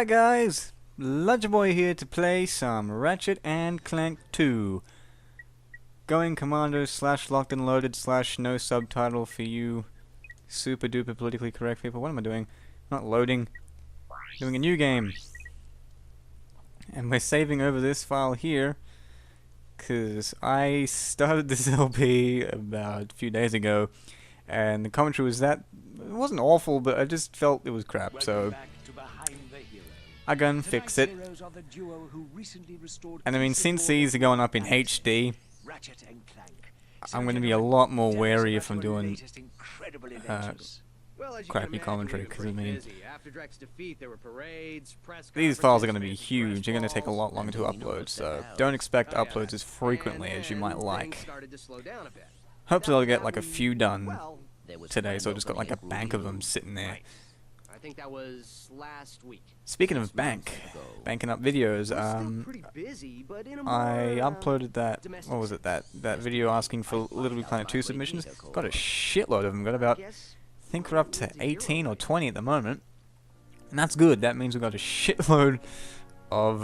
guys, Lunch Boy here to play some Ratchet and Clank 2. Going commando / locked and loaded / no subtitle for you super duper politically correct people. What am I doing? Not loading. Doing a new game. And we're saving over this file here because I started this LP about a few days ago and the commentary was it wasn't awful, but I just felt it was crap, so I go and fix it. And I mean, since these are going up in HD, I'm going to be a lot more wary if I'm doing crappy commentary, because I mean, these files are going to be huge. They're going to take a lot longer to upload, so don't expect uploads as frequently as you might like. Hopefully I'll get like a few done today, so I just got like a bank of them sitting there. I think that was last week. Speaking of banking up videos, I uploaded that, what was it, that video asking for Little Big Planet 2 submissions. Got a shitload of them, got about, I think we're up to 18 or 20 at the moment. And that's good, that means we've got a shitload of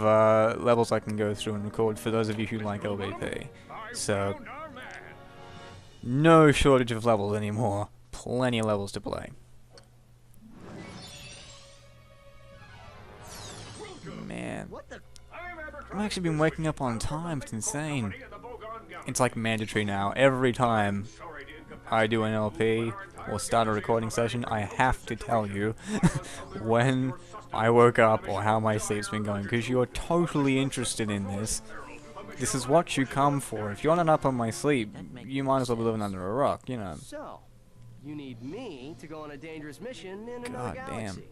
levels I can go through and record for those of you who like LBP. So, no shortage of levels anymore, plenty of levels to play. Man, I've actually been waking up on time, it's insane. It's like mandatory now. Every time I do an LP or start a recording session, I have to tell you when I woke up or how my sleep's been going, because you're totally interested in this. This is what you come for. If you're not up on my sleep, you might as well be living under a rock, you know. So, you need me to go on a dangerous mission in another God galaxy. damn.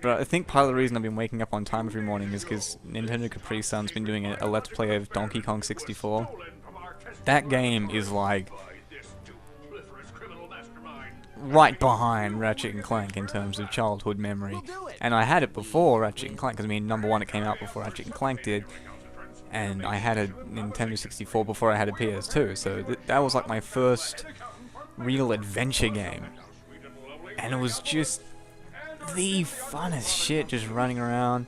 But I think part of the reason I've been waking up on time every morning is because Nintendo Capri Sun's been doing a Let's Play of Donkey Kong 64. That game is like right behind Ratchet and Clank in terms of childhood memory. And I had it before Ratchet and Clank, because I mean, #1 it came out before Ratchet and Clank did. And I had a Nintendo 64 before I had a PS2, so that was like my first real adventure game. And it was just the funnest shit, just running around,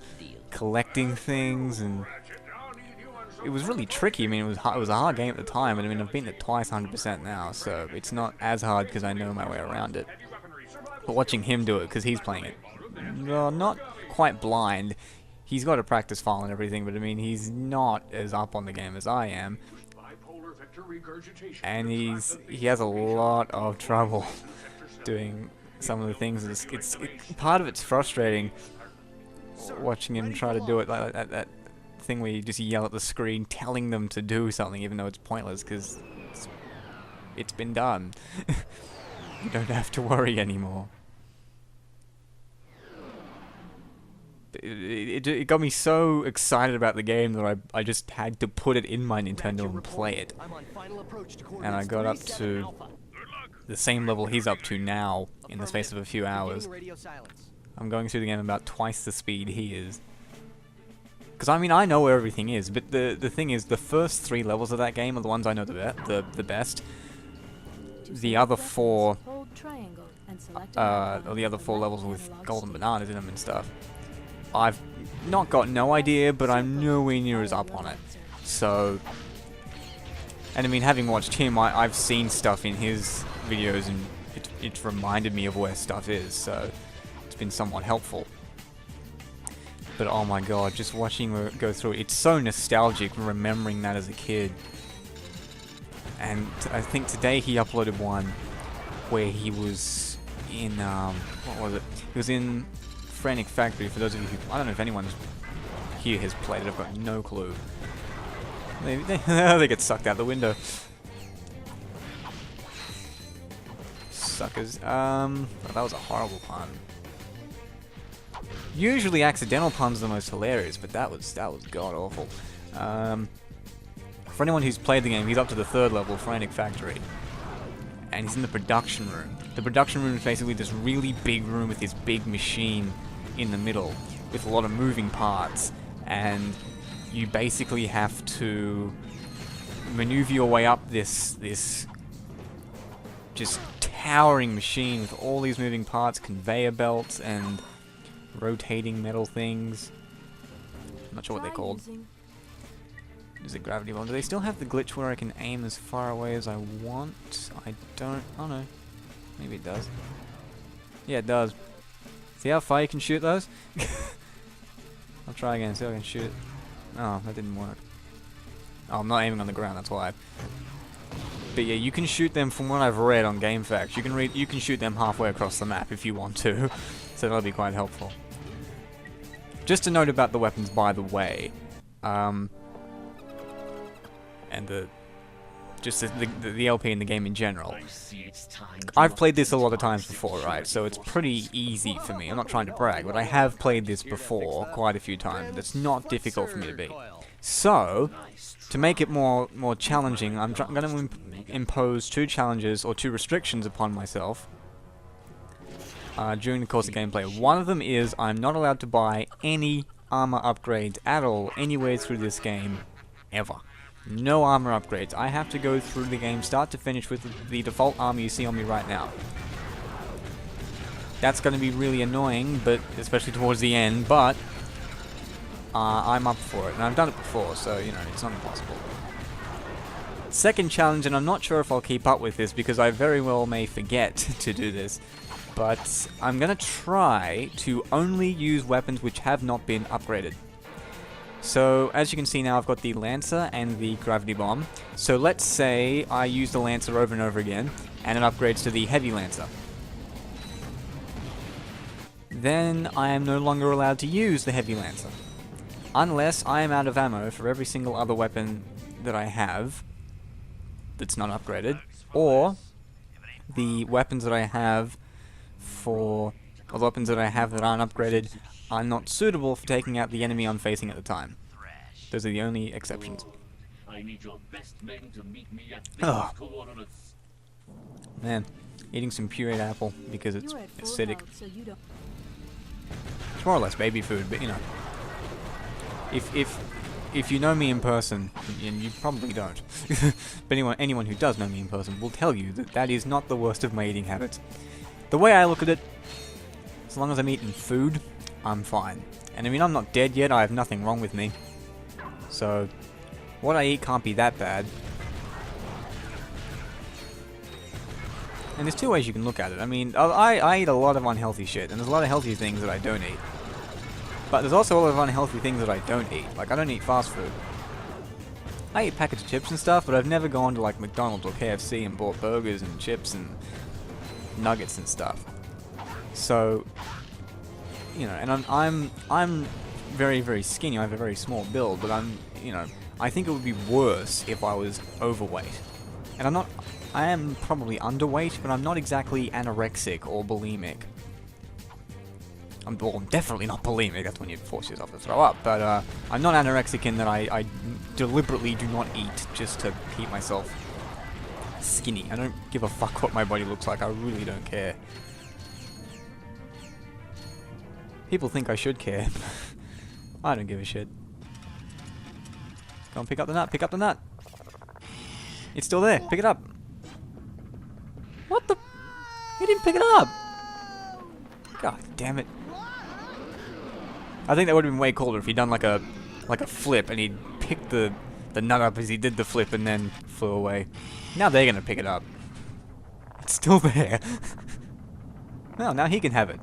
collecting things, and it was really tricky. I mean, it was a hard game at the time, and I mean, I've beaten it twice 100% now, so it's not as hard because I know my way around it. But watching him do it, because he's playing it, well, not quite blind, he's got a practice file and everything, but I mean, he's not as up on the game as I am, and he has a lot of trouble doing some of the things. Part of it's frustrating watching him try to do it, like that thing where you just yell at the screen telling them to do something even though it's pointless because it's been done. You don't have to worry anymore. It got me so excited about the game that I just had to put it in my Nintendo and play it. And I got up to the same level he's up to now in the space of a few hours. I'm going through the game about twice the speed he is. Because I mean, I know where everything is, but the thing is, the first 3 levels of that game are the ones I know the best. The other 4, or the other 4 levels with golden bananas in them and stuff, I've not got no idea, but I'm nowhere near as up on it. So, and I mean, having watched him, I've seen stuff in his videos, and it's reminded me of where stuff is, so it's been somewhat helpful. But oh my god, just watching him go through it, it's so nostalgic remembering that as a kid. And I think today he uploaded one where he was in, what was it? He was in Frantic Factory. For those of you who, I don't know if anyone here has played it, I've got no clue. They get sucked out the window. Suckers. Oh, that was a horrible pun. Usually accidental puns are the most hilarious, but that was god awful. For anyone who's played the game, he's up to the 3rd level, Frantic Factory, and he's in the production room. The production room is basically this really big room with this big machine in the middle, with a lot of moving parts, and you basically have to maneuver your way up this just towering machine with all these moving parts, conveyor belts, and rotating metal things. I'm not sure what they're called. Is it gravity bomb? Do they still have the glitch where I can aim as far away as I want? I don't... Oh no. Maybe it does. Yeah, it does. See how far you can shoot those? I'll try again, see if I can shoot it. Oh, that didn't work. Oh, I'm not aiming on the ground, that's why. But yeah, you can shoot them from what I've read on GameFAQs. You can shoot them halfway across the map if you want to. So that'll be quite helpful. Just a note about the weapons, by the way. And the LP in the game in general. I've played this a lot of times before, right? So it's pretty easy for me. I'm not trying to brag, but I have played this before quite a few times. It's not difficult for me to beat. So, to make it more challenging, I'm going to impose 2 challenges or 2 restrictions upon myself during the course of gameplay. One of them is I'm not allowed to buy any armor upgrades at all anywhere through this game, ever. No armor upgrades. I have to go through the game start to finish with the default armor you see on me right now. That's going to be really annoying, but especially towards the end, but I'm up for it, and I've done it before, so, you know, it's not impossible. Second challenge, and I'm not sure if I'll keep up with this, because I very well may forget to do this, but I'm going to try to only use weapons which have not been upgraded. So, as you can see now, I've got the Lancer and the Gravity Bomb. So let's say I use the Lancer over and over again, and it upgrades to the Heavy Lancer. Then I am no longer allowed to use the Heavy Lancer. Unless I am out of ammo for every single other weapon that I have that's not upgraded, or the weapons that I have or the weapons that I have that aren't upgraded are not suitable for taking out the enemy I'm facing at the time. Those are the only exceptions. Oh. Man, eating some pureed apple because it's acidic. It's more or less baby food, but you know. If you know me in person, and you probably don't, but anyone who does know me in person will tell you that that is not the worst of my eating habits. The way I look at it, as long as I'm eating food, I'm fine. And I mean, I'm not dead yet, I have nothing wrong with me. So, what I eat can't be that bad. And there's 2 ways you can look at it. I mean, I eat a lot of unhealthy shit, and there's a lot of healthy things that I don't eat. But there's also a lot of unhealthy things that I don't eat. Like, I don't eat fast food. I eat packets of chips and stuff, but I've never gone to, like, McDonald's or KFC and bought burgers and chips and nuggets and stuff. So, you know, and I'm very, very skinny. I have a very small build, but I think it would be worse if I was overweight. And I am probably underweight, but I'm not exactly anorexic or bulimic. I'm definitely not bulimic, that's when you force yourself to throw up, but I'm not anorexic in that I deliberately do not eat just to keep myself skinny. I don't give a fuck what my body looks like, I really don't care. People think I should care. I don't give a shit. Go and pick up the nut, pick up the nut! It's still there, pick it up! What the? He didn't pick it up! God damn it. I think that would have been way cooler if he'd done like a flip and he'd picked the nut up as he did the flip and then flew away. Now they're gonna pick it up. It's still there. Well, now he can have it.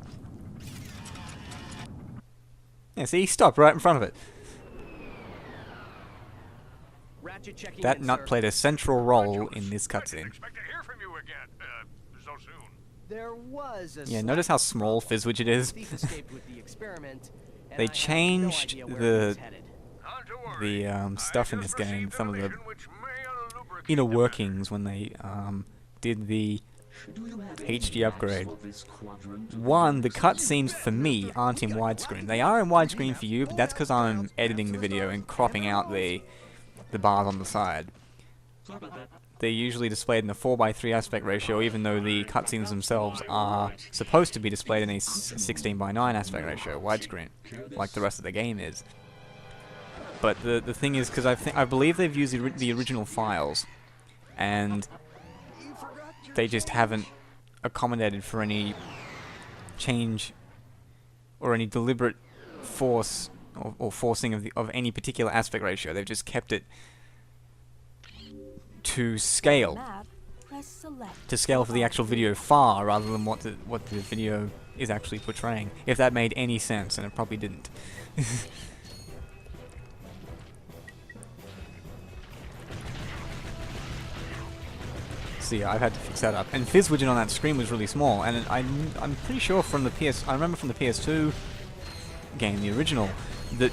Yeah, see, he stopped right in front of it. That nut played a central role in this cutscene. Yeah, notice how small Fizzwidget is. They changed the stuff in this game, some of the inner workings when they did the HD upgrade. One, the cutscenes for me aren't in widescreen. They are in widescreen for you, but that's because I'm editing the video and cropping out the bars on the side. They're usually displayed in a 4:3 aspect ratio, even though the cutscenes themselves are supposed to be displayed in a 16:9 aspect ratio, widescreen, like the rest of the game is. But the thing is, because I believe they've used the original files, and they just haven't accommodated for any change or any deliberate force or forcing of any particular aspect ratio. They've just kept it to scale. To scale for the actual video far rather than what the video is actually portraying. If that made any sense, and it probably didn't. So yeah, I've had to fix that up. And Fizz widget on that screen was really small, and I'm pretty sure from the I remember from the PS2 game, the original, that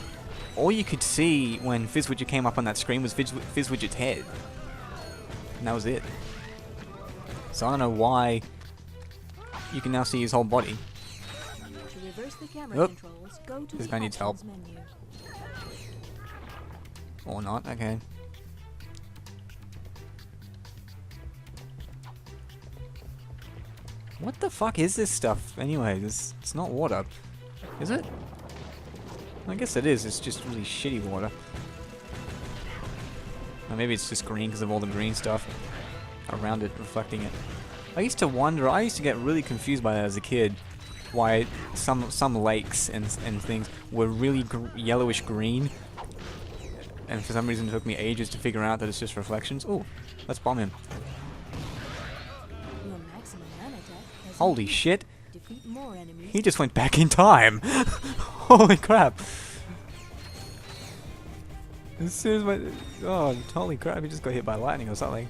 all you could see when Fizz widget came up on that screen was Fizz widget's head. And that was it. So I don't know why you can now see his whole body. To reverse the camera controls, go to this the guy needs help. menu. Or not, okay. What the fuck is this stuff anyway? It's not water. Is it? I guess it is, it's just really shitty water. Or maybe it's just green because of all the green stuff around it, reflecting it. I used to wonder, I used to get really confused by that as a kid, why some lakes and things were really yellowish green, and for some reason it took me ages to figure out that it's just reflections. Ooh, let's bomb him. Your maximum mana attack has Holy increased. shit, Defeat more enemies. he just went back in time! Holy crap! As soon as my... Oh, holy crap, he just got hit by lightning or something.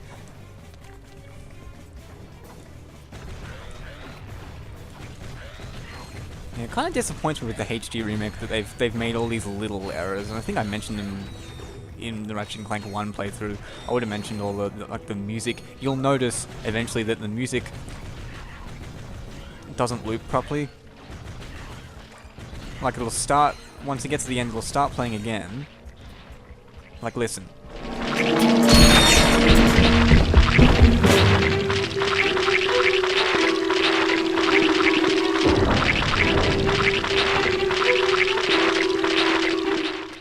Yeah, it kind of disappoints me with the HD remake that they've made all these little errors, and I think I mentioned them in the Ratchet Clank 1 playthrough. I would have mentioned all the music. You'll notice eventually that the music doesn't loop properly. Like it'll start, once it gets to the end, it'll start playing again. Like listen.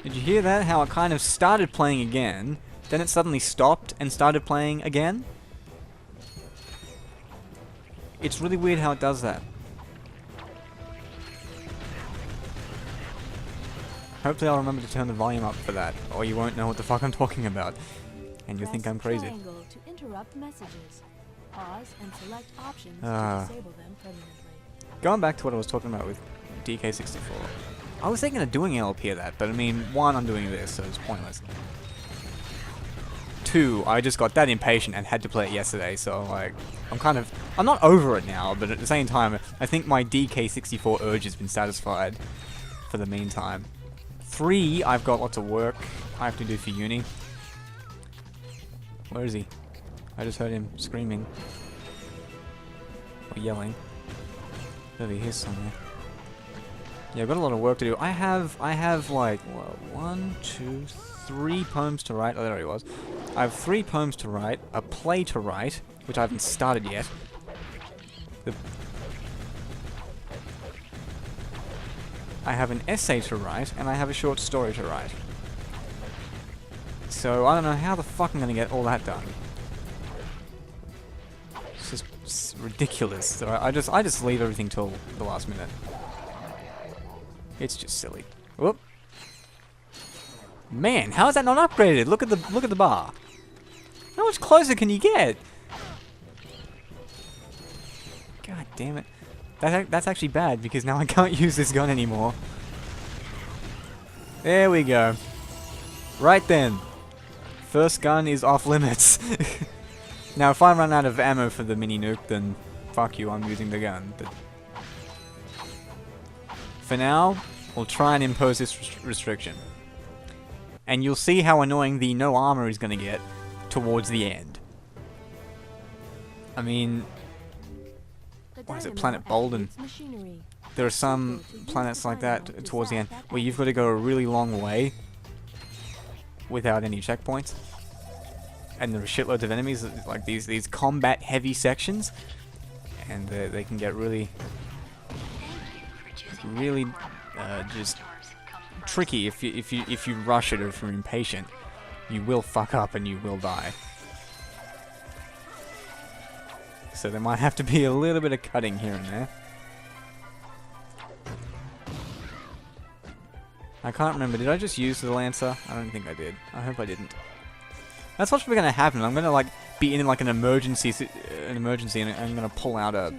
Did you hear that? How it kind of started playing again, then it suddenly stopped and started playing again? It's really weird how it does that. Hopefully I'll remember to turn the volume up for that, or you won't know what the fuck I'm talking about. And you'll think I'm crazy. Triangle to interrupt messages. Pause and select options to disable them permanently. Going back to what I was talking about with DK64. I was thinking of doing LP of that, but I mean, one, I'm doing this, so it's pointless. Two, I just got that impatient and had to play it yesterday, so like, I'm not over it now, but at the same time, I think my DK64 urge has been satisfied for the meantime. 3, I've got lots of work I have to do for uni. Where is he? I just heard him screaming. Or yelling. Over here somewhere. Yeah, I've got a lot of work to do. I have like, well, 1, 2, 3 poems to write. Oh, there he was. I have 3 poems to write, a play to write, which I haven't started yet. I have an essay to write, and I have a short story to write. So, I don't know how the fuck I'm gonna get all that done. It's just ridiculous. So I just leave everything till the last minute. It's just silly. Whoop. Man, how is that not upgraded? Look at the bar. How much closer can you get? God damn it. That's actually bad, because now I can't use this gun anymore. There we go. Right then. First gun is off limits. Now if I run out of ammo for the mini nuke, then fuck you, I'm using the gun. But for now, we'll try and impose this restriction. And you'll see how annoying the no armor is going to get towards the end. I mean... What is it, Planet Bolden? There are some planets like that towards the end where you've got to go a really long way without any checkpoints. And there are shitloads of enemies, like these combat heavy sections, and they can get really just tricky if you rush it or if you're impatient. You will fuck up and you will die. So there might have to be a little bit of cutting here and there. I can't remember. Did I just use the Lancer? I don't think I did. I hope I didn't. That's what's gonna happen. I'm gonna like be in like an emergency, and I'm gonna pull out a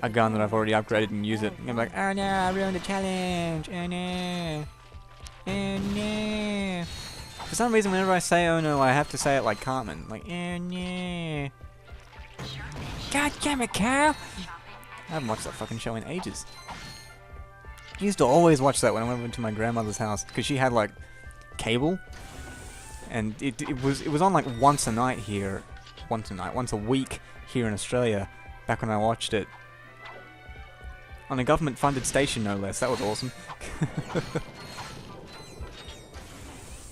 gun that I've already upgraded and use it. I'm gonna be like, oh no, I ruined the challenge. Oh no. Oh no. For some reason, whenever I say oh no, I have to say it like Cartman. Like, oh no. God damn it, Carl! I haven't watched that fucking show in ages. I used to always watch that when I went to my grandmother's house, because she had like cable, and it was on like once a week here in Australia, back when I watched it. On a government-funded station, no less. That was awesome.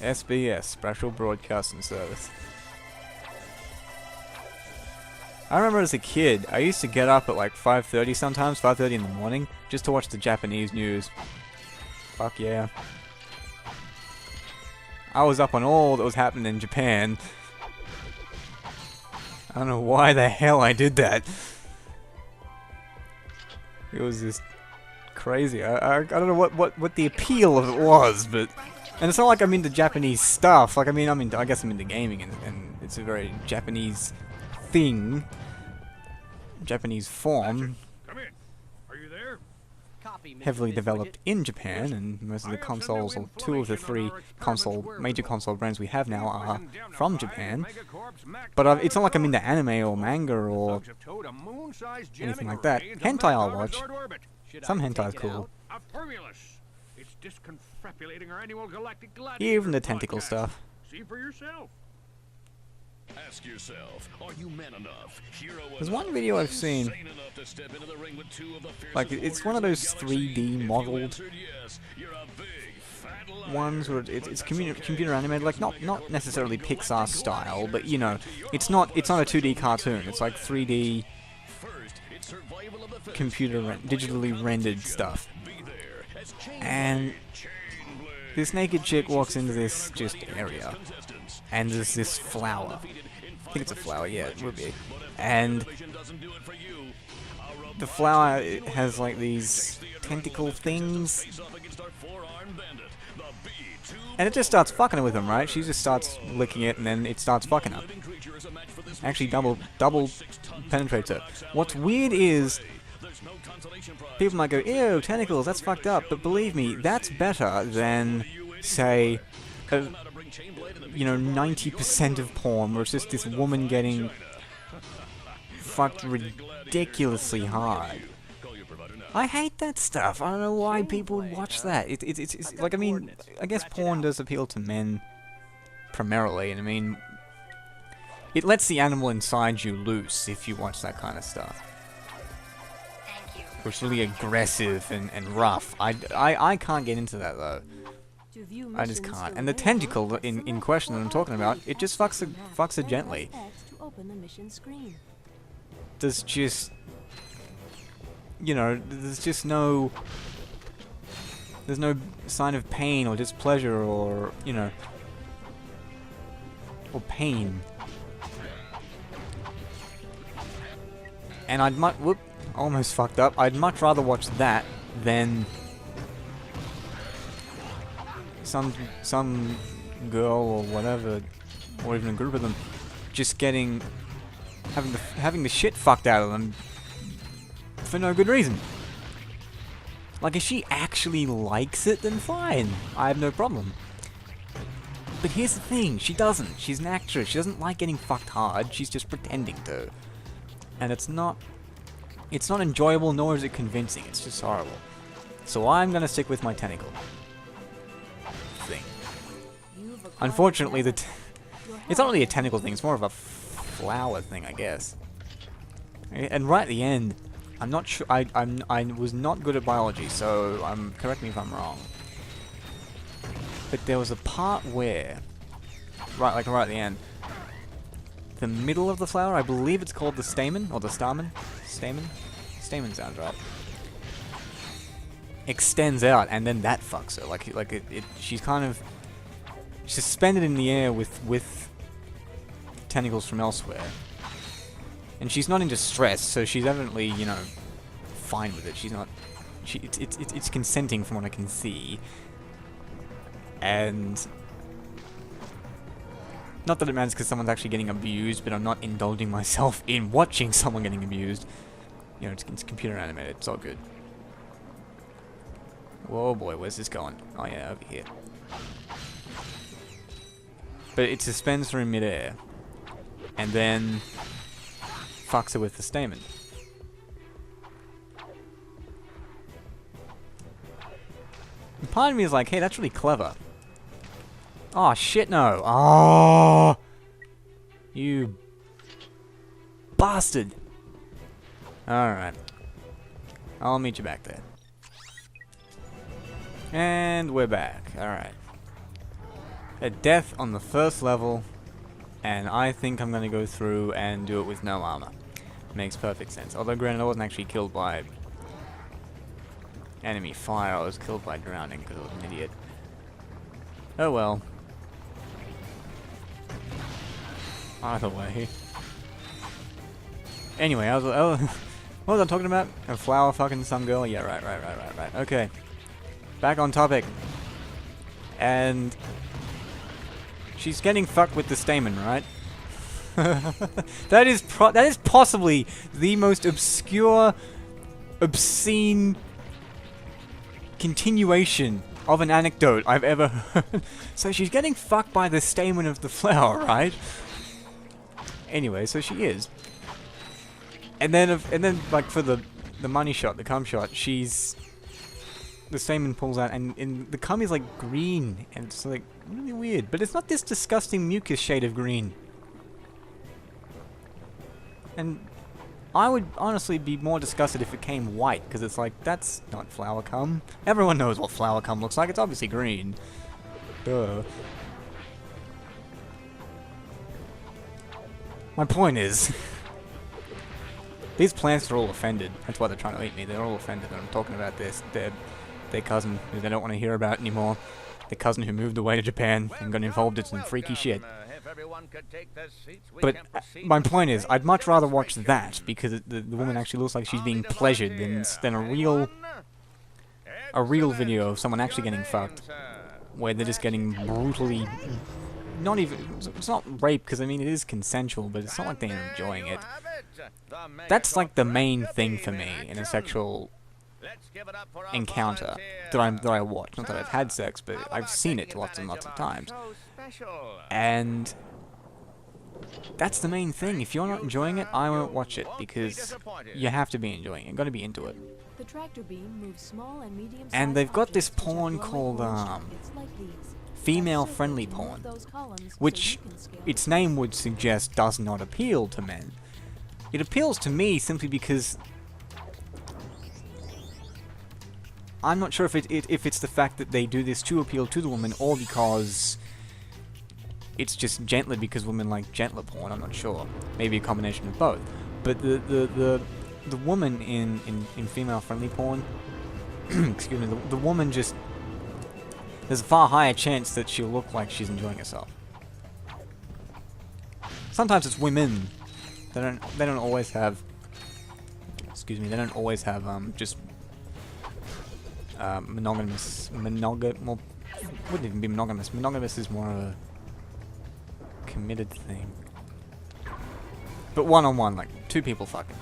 SBS, Special Broadcasting Service. I remember as a kid, I used to get up at like 5:30 sometimes, 5:30 in the morning, just to watch the Japanese news. Fuck yeah. I was up on all that was happening in Japan. I don't know why the hell I did that. It was just crazy. I don't know what the appeal of it was, but... And it's not like I'm into Japanese stuff. Like, I guess I'm into gaming, and it's a very Japanese thing. Japanese form. Come in. Are you there? Copy, Mr. Heavily Miss developed Widget. in Japan, and most of the consoles, or two of the three major console brands we have now are from Japan. But it's not like I'm into anime or manga or anything like that. Hentai I'll watch. Some hentai's cool. It's disconfabulating our annual galactic Even the tentacle stuff. See for yourself. Ask yourself, are you man enough, hero There's one video I've seen, insane enough to step into the ring with two of the fiercest like it's one of those warriors in the 3D galaxy? If you modeled answered yes, you're a big, fat liar. ones where it's computer animated, like not necessarily Pixar style, but you know, it's not a 2D cartoon. It's like 3D First, it's survival of the fittest. digitally rendered stuff. Be there as And Chain Blade. this naked chick walks into this just area, Contestants. and there's this flower. I think it's a flower, yeah, it would be. And Television doesn't do it for you. the flower, it has like these tentacle things, Face off against our four-armed bandit, the B2 and it just starts fucking with him, right? She just starts licking it, and then it starts fucking her. living creature is a match for this Actually, double penetrates her. What's weird is, There's no consolation prize. people might go, ew, tentacles, that's fucked up, but believe me, that's better than, say, you know, 90% of porn, where it's just this woman getting fucked ridiculously hard. I hate that stuff. I don't know why people watch that. It's like, I mean, I guess porn does appeal to men primarily, and I mean, it lets the animal inside you loose if you watch that kind of stuff. It's really aggressive and rough. I can't get into that though. To view I just missions can't. for And the later, tentacle in question that I'm talking about, it just fucks her gently. X to open the mission screen. There's just, you know, there's no sign of pain or displeasure or, you know, or pain. And almost fucked up. I'd much rather watch that than some girl or whatever, or even a group of them, just having the shit fucked out of them for no good reason. Like, if she actually likes it, then fine. I have no problem. But here's the thing, she doesn't. She's an actress. She doesn't like getting fucked hard. She's just pretending to. And it's not enjoyable, nor is it convincing. It's just horrible. So I'm gonna stick with my tentacle thing. You've acquired Unfortunately, data. Your it's not really a health tentacle thing. It's more of a flower thing, I guess. And right at the end, I'm not sure. I was not good at biology, so correct me if I'm wrong. But there was a part where, right at the end, the middle of the flower, I believe it's called the stamen or the stamen. Stamen sounds right. Extends out, and then that fucks her. Like she's kind of suspended in the air with tentacles from elsewhere. And she's not in distress, so she's evidently, you know, fine with it. She's not. It's consenting from what I can see. And not that it matters because someone's actually getting abused, but I'm not indulging myself in watching someone getting abused. You know, it's computer animated, it's all good. Whoa boy, where's this going? Oh yeah, over here. But it suspends her in midair, and then fucks her with the stamen. And part of me is like, hey, that's really clever. Oh shit, no. Oh, you bastard. Alright. I'll meet you back there. And we're back. Alright. A death on the first level, and I think I'm gonna go through and do it with no armor. Makes perfect sense. Although granted, I wasn't actually killed by enemy fire, I was killed by drowning because I was an idiot. Oh well. Either way. Anyway, what was I talking about? A flower fucking some girl? Yeah, right. Okay. Back on topic. And she's getting fucked with the stamen, right? that is possibly the most obscure, obscene continuation of an anecdote I've ever heard. So she's getting fucked by the stamen of the flower, right? Anyway, so she is. And then like for the money shot, the cum shot, the stamen pulls out, and the cum is like green, and it's like really weird. But it's not this disgusting mucus shade of green. And I would honestly be more disgusted if it came white, because it's like, that's not flower cum. Everyone knows what flower cum looks like. It's obviously green. Duh. My point is, these plants are all offended. That's why they're trying to eat me. They're all offended that I'm talking about this. Their cousin, who they don't want to hear about anymore. Their cousin who moved away to Japan and got involved in some freaky shit. But my point is, I'd much rather watch that, because the woman actually looks like she's being pleasured than a real video of someone actually getting fucked, where they're just getting brutally, not even, it's not rape, because I mean it is consensual, but it's not like they're enjoying it. That's like the main thing for me in a sexual encounter that I watch. Not that I've had sex, but I've seen it lots and lots of times. And that's the main thing. If you're not enjoying it, I won't watch it, because you have to be enjoying it. You've got to be into it. The tractor beam moves small and medium-sized And they've got this objects into porn glowing called orange targets like these. female-friendly Press circle porn, to move those columns so which you can scale its the name would suggest does not appeal to men. It appeals to me simply because I'm not sure if it's the fact that they do this to appeal to the woman, or because it's just gentler because women like gentler porn. I'm not sure. Maybe a combination of both. But the woman in female-friendly porn, excuse me, the woman just, there's a far higher chance that she'll look like she's enjoying herself. Sometimes it's women. They don't always have. Excuse me. They don't always have just monogamous. Well, wouldn't even be monogamous. Monogamous is more of a committed thing. But one-on-one, like two people fucking.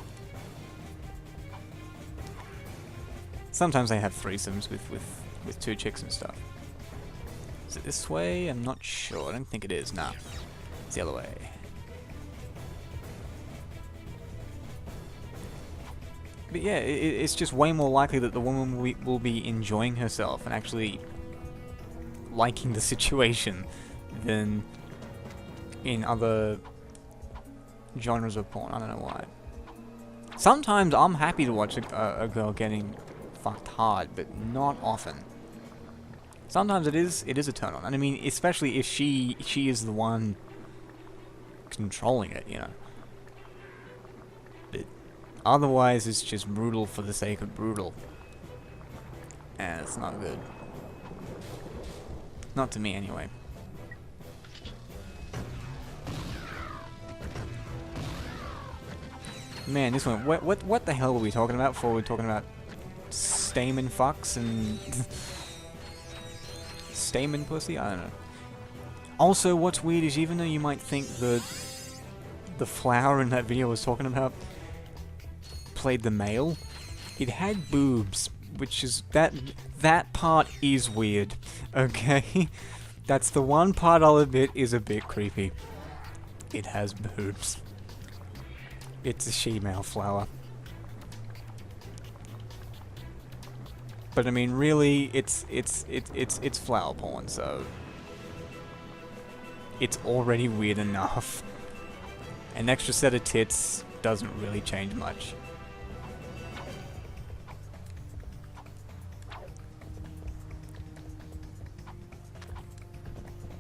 Sometimes they have threesomes with two chicks and stuff. Is it this way? I'm not sure. I don't think it is. Nah. It's the other way. But yeah, it's just way more likely that the woman will be enjoying herself and actually liking the situation than in other genres of porn. I don't know why. Sometimes I'm happy to watch a girl getting fucked hard, but not often. Sometimes it is a turn on, and I mean, especially if she is the one controlling it, you know. But otherwise, it's just brutal for the sake of brutal, and it's not good. Not to me, anyway. Man, this one. What the hell were we talking about before? We were talking about stamen fucks and stamen pussy? I don't know. Also, what's weird is even though you might think that the flower in that video I was talking about played the male, it had boobs, which is that part is weird. Okay, that's the one part I'll admit is a bit creepy. It has boobs. It's a she-male flower. But I mean, really, it's flower porn, so it's already weird enough. An extra set of tits doesn't really change much.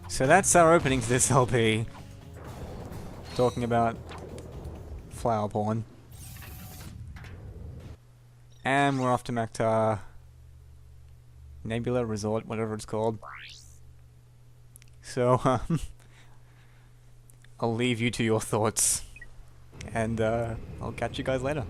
So that's our opening to this LP. Talking about flower porn. And we're off to Mactar. Nebula Resort, whatever it's called. So, I'll leave you to your thoughts. And, I'll catch you guys later.